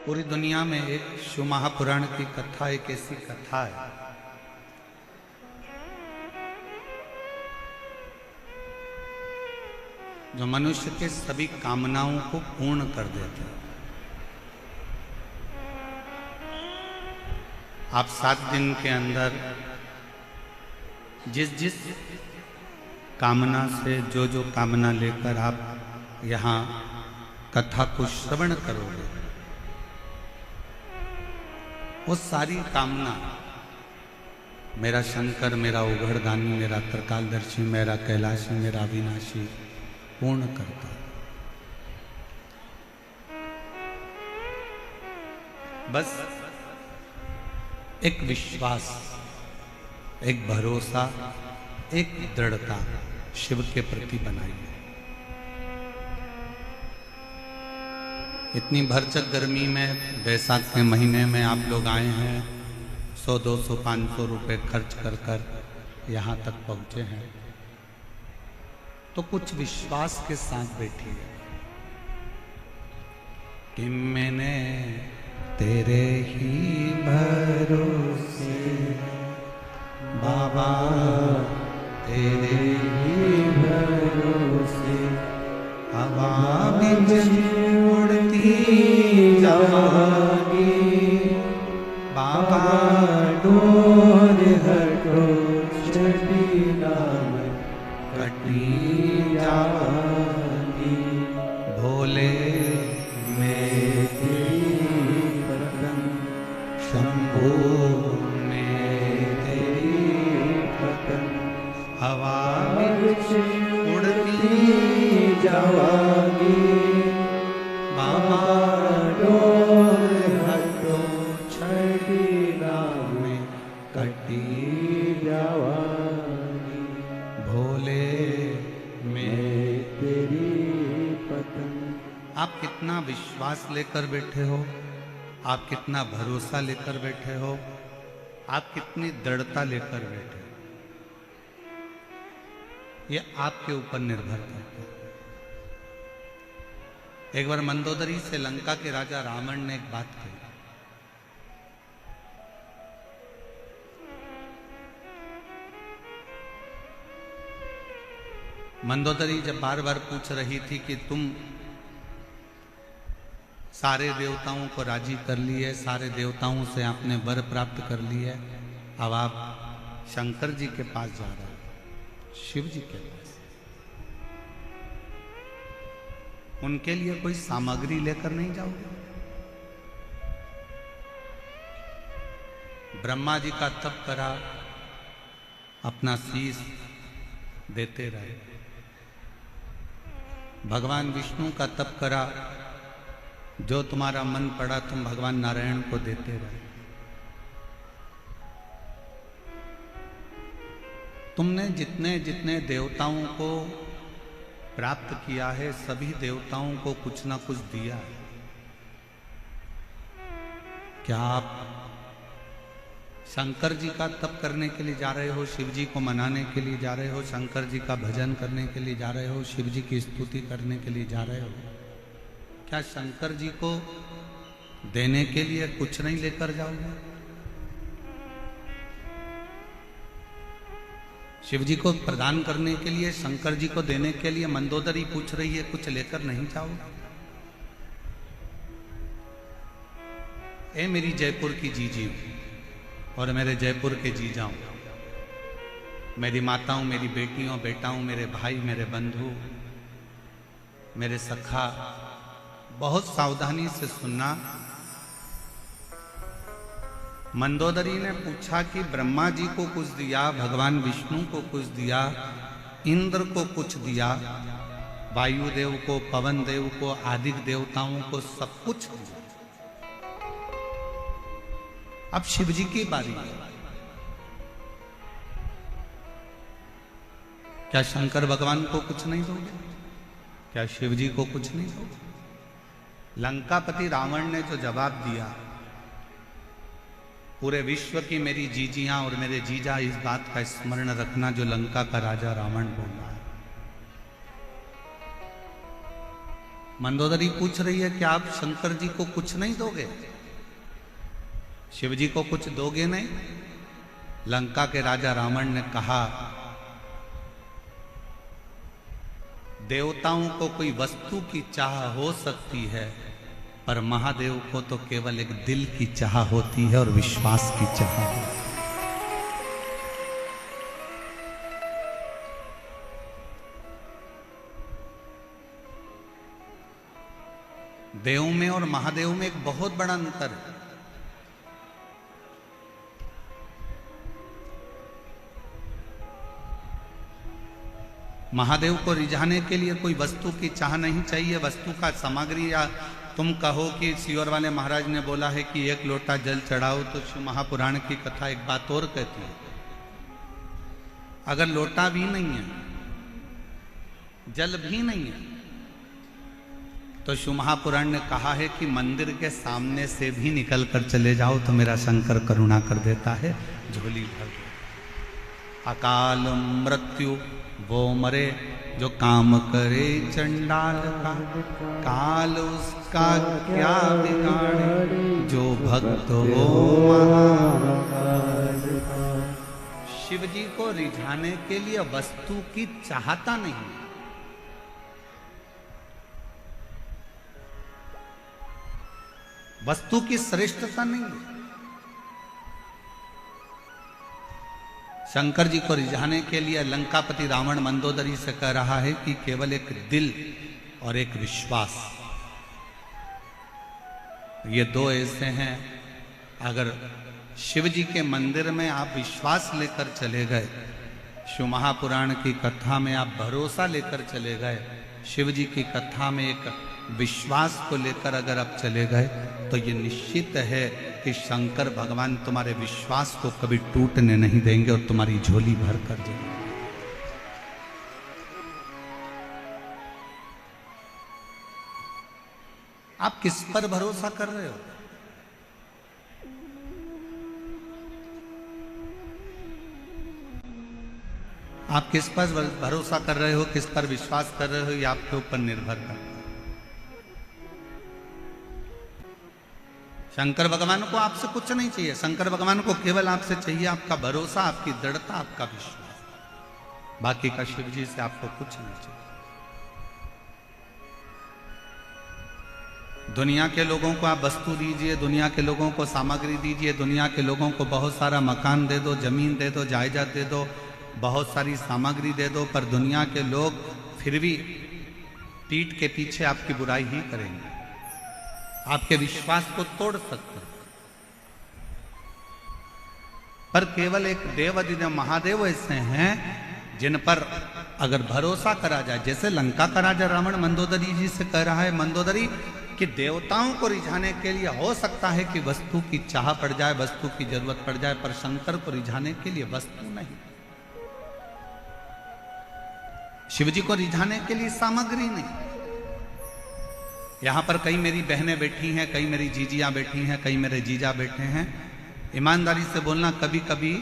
पूरी दुनिया में एक शिव महापुराण की कथा एक ऐसी कथा है जो मनुष्य के सभी कामनाओं को पूर्ण कर देते हैं। आप 7 दिन के अंदर जिस जिस कामना से जो कामना लेकर आप यहाँ कथा को श्रवण करोगे, वो सारी कामना मेरा शंकर, मेरा उघड़दानी, मेरा त्रिकालदर्शी, मेरा कैलाशी, मेरा अविनाशी पूर्ण करता है। बस एक विश्वास, एक भरोसा, एक दृढ़ता शिव के प्रति बनाइए। इतनी भरचक गर्मी में, बैसाख के महीने में आप लोग आए हैं, 100, 200, 500 रुपए खर्च कर यहाँ तक पहुँचे हैं, तो कुछ विश्वास के साथ बैठिए कि मैंने तेरे ही भरोसे बाबा, तेरे ही भरोसे हवा बिजली उड़ती जागी, बाबा डोर हटो छठी नाम कटी जागी, भोले में तेरी पतंग, शंभू में तेरी पतंग, हवा बिजली उड़ती जागी, बाबा डोर हटो छठी नाम कटी जागी, भोले में तेरी पतंग। आप कितना विश्वास लेकर बैठे हो, आप कितना भरोसा लेकर बैठे हो, आप कितनी दृढ़ता लेकर बैठे हो, ये आपके ऊपर निर्भर करता है। एक बार मंदोदरी से लंका के राजा रावण ने एक बात कही, मंदोदरी जब बार बार पूछ रही थी कि तुम सारे देवताओं को राजी कर लिए, सारे देवताओं से आपने वर प्राप्त कर लिए, अब आप शंकर जी के पास जा रहे हो, शिव जी के पास, उनके लिए कोई सामग्री लेकर नहीं जाओगे? ब्रह्मा जी का तप करा, अपना शीश देते रहे, भगवान विष्णु का तप करा, जो तुम्हारा मन पड़ा तुम भगवान नारायण को देते रहे। तुमने जितने जितने देवताओं को प्राप्त किया है, सभी देवताओं को कुछ ना कुछ दिया है। क्या आप शंकर जी का तप करने के लिए जा रहे हो, शिव जी को मनाने के लिए जा रहे हो, शंकर जी का भजन करने के लिए जा रहे हो, शिव जी की स्तुति करने के लिए जा रहे हो? क्या शंकर जी को देने के लिए कुछ नहीं लेकर जाओगे? शिव जी को प्रदान करने के लिए, शंकर जी को देने के लिए मंदोदरी पूछ रही है, कुछ लेकर नहीं जाओगे? ए मेरी जयपुर की जीजी और मेरे जयपुर के जीजाओं, मेरी माताओं, मेरी बेटियों, बेटाओं, मेरे भाई, मेरे बंधु, मेरे सखा, बहुत सावधानी से सुनना। मंदोदरी ने पूछा कि ब्रह्मा जी को कुछ दिया, भगवान विष्णु को कुछ दिया, इंद्र को कुछ दिया, वायुदेव को, पवन देव को, आदि देवताओं को सब कुछ दिया। अब शिव जी की बारी है। क्या शंकर भगवान को कुछ नहीं दोगे? क्या शिव जी को कुछ नहीं दोगे? लंकापति रावण ने जो जवाब दिया, पूरे विश्व की मेरी जीजियां और मेरे जीजा इस बात का स्मरण रखना जो लंका का राजा रावण बोल रहा है। मंदोदरी पूछ रही है कि आप शंकर जी को कुछ नहीं दोगे, शिव जी को कुछ दोगे नहीं? लंका के राजा रावण ने कहा, देवताओं को कोई वस्तु की चाह हो सकती है, पर महादेव को तो केवल एक दिल की चाह होती है और विश्वास की चाह है। देव में और महादेव में एक बहुत बड़ा अंतर है। महादेव को रिझाने के लिए कोई वस्तु की चाह नहीं चाहिए, वस्तु का सामग्री, या तुम कहो कि सियोर वाले महाराज ने बोला है कि एक लोटा जल चढ़ाओ, तो शिव महापुराण की कथा एक बात और कहती है, अगर लोटा भी नहीं है, जल भी नहीं है, तो शिव महापुराण ने कहा है कि मंदिर के सामने से भी निकल कर चले जाओ तो मेरा शंकर करुणा कर देता है, झोली भर। अकाल मृत्यु वो मरे जो काम करे चंडाल का, काल उसका क्या बिगाड़े जो भक्त हो महाकाल का। शिव जी को रिझाने के लिए वस्तु की चाहता नहीं, वस्तु की श्रेष्ठता नहीं है। शंकर जी को रिझाने के लिए लंकापति रावण मंदोदरी से कह रहा है कि केवल एक दिल और एक विश्वास, ये दो ऐसे हैं, अगर शिव जी के मंदिर में आप विश्वास लेकर चले गए, शिव महापुराण की कथा में आप भरोसा लेकर चले गए, शिव जी की कथा में एक विश्वास को लेकर अगर आप चले गए, तो ये निश्चित है कि शंकर भगवान तुम्हारे विश्वास को कभी टूटने नहीं देंगे और तुम्हारी झोली भर कर देंगे। आप किस पर भरोसा कर रहे हो? आप किस पर भरोसा कर रहे हो, किस पर विश्वास कर रहे हो, ये आपके ऊपर निर्भर करता है। शंकर भगवान को आपसे कुछ नहीं चाहिए, शंकर भगवान को केवल आपसे चाहिए आपका भरोसा, आपकी दृढ़ता, आपका विश्वास। बाकी का शिव जी से आपको कुछ नहीं चाहिए। दुनिया के लोगों को आप वस्तु दीजिए, दुनिया के लोगों को सामग्री दीजिए, दुनिया के लोगों को बहुत सारा मकान दे दो, जमीन दे दो, जायदाद दे दो, बहुत सारी सामग्री दे दो, पर दुनिया के लोग फिर भी पीठ के पीछे आपकी बुराई ही करेंगे, आपके विश्वास को तोड़ सकते। पर केवल एक देवाधिदेव महादेव ऐसे हैं जिन पर अगर भरोसा करा जाए, जैसे लंका का राजा रावण मंदोदरी जी से कह रहा है, मंदोदरी कि देवताओं को रिझाने के लिए हो सकता है कि वस्तु की चाह पड़ जाए, वस्तु की जरूरत पड़ जाए, पर शंकर को रिझाने के लिए वस्तु नहीं, शिव जी को रिझाने के लिए सामग्री नहीं। यहां पर कई मेरी बहनें बैठी हैं, कई मेरी जीजियां बैठी हैं, कई मेरे जीजा बैठे हैं। ईमानदारी से बोलना, कभी कभी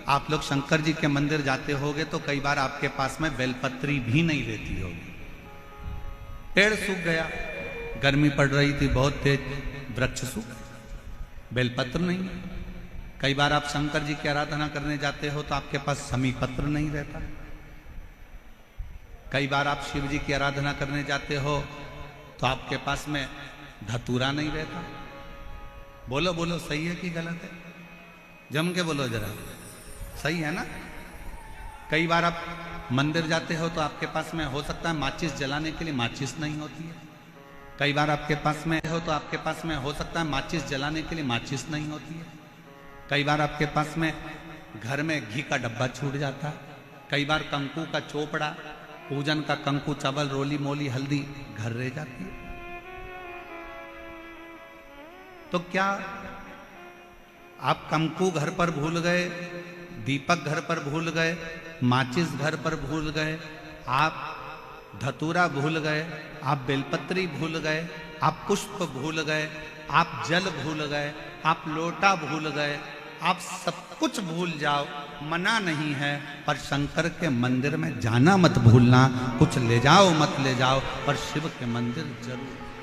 आप लोग शंकर जी के मंदिर जाते होगे तो कई बार आपके पास में बेलपत्री भी नहीं रहती होगी, पेड़ सूख गया, गर्मी पड़ रही थी बहुत तेज, वृक्ष सूख, बेलपत्र नहीं। कई बार आप शंकर जी की आराधना करने जाते हो तो आपके पास समी पत्र नहीं रहता। कई बार आप शिव जी की आराधना करने जाते हो तो आपके पास में धतूरा नहीं रहता। बोलो बोलो, सही है कि गलत है? जम के बोलो जरा, सही है ना? कई बार आप मंदिर जाते हो तो आपके पास में हो सकता है माचिस जलाने के लिए माचिस नहीं होती है। कई बार आपके पास में हो तो आपके पास में हो सकता है माचिस जलाने के लिए माचिस नहीं होती है। कई बार आपके पास में घर में घी का डब्बा छूट जाता है। कई बार कंकु का चोपड़ा, पूजन का कंकु, चावल, रोली मोली, हल्दी घर रह जाती है। तो क्या आप कंकु घर पर भूल गए, दीपक घर पर भूल गए, माचिस घर पर भूल गए, आप धतूरा भूल गए, आप बेलपत्री भूल गए, आप पुष्प भूल गए, आप जल भूल गए, आप लोटा भूल गए, आप सब कुछ भूल जाओ, मना नहीं है, पर शंकर के मंदिर में जाना मत भूलना। कुछ ले जाओ मत ले जाओ, पर शिव के मंदिर जरूर।